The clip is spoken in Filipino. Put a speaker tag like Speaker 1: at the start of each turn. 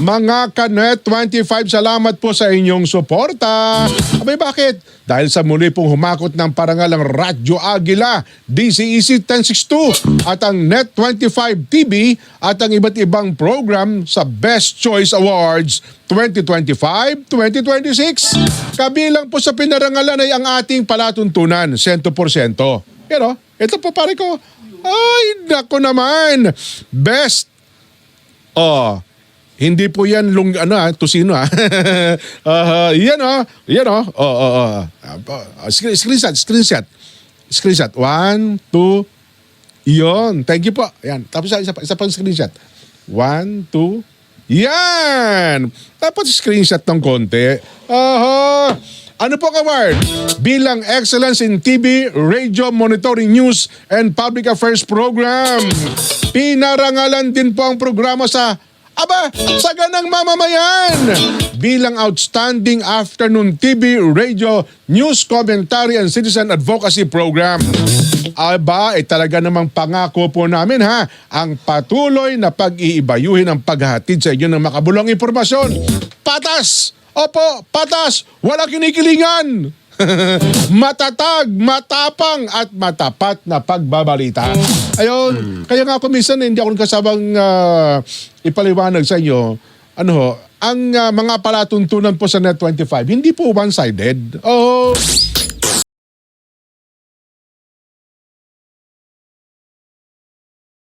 Speaker 1: Mga Kanet 25, salamat po sa inyong suporta. Abay bakit? Dahil sa muli pong humakot ng parangal ang Radyo Agila, DCEC 1062 at ang Net 25 TV at ang iba't ibang program sa Best Choice Awards 2025-2026. Kabilang po sa pinarangalan ay ang ating palatuntunan, 100%. Pero ito po pare ko, ay nako naman, best. Hindi po yan tusino yan screenshot. 1, 2, yon. Thank you po. Yan. Tapos isa pang screenshot. 1, 2, yan. Tapos screenshot ng konti. Ano po award? Bilang Excellence in TV, Radio Monitoring News and Public Affairs Program. Pinarangalan din po ang programa sa Saganang Mamamayan bilang Outstanding Afternoon TV, Radio, News Commentary and Citizen Advocacy Program. Talaga namang pangako po namin ang patuloy na pag-iibayuhin ang paghahatid sa inyo ng makabulong impormasyon. Patas! Opo, patas! Walang kinikilingan! Matatag, matapang at matapat na pagbabalita. Ayun, kaya nga ako minsan hindi ako kasabang ipaliwanag sa inyo ang mga palatuntunan po sa Net 25, hindi po one-sided.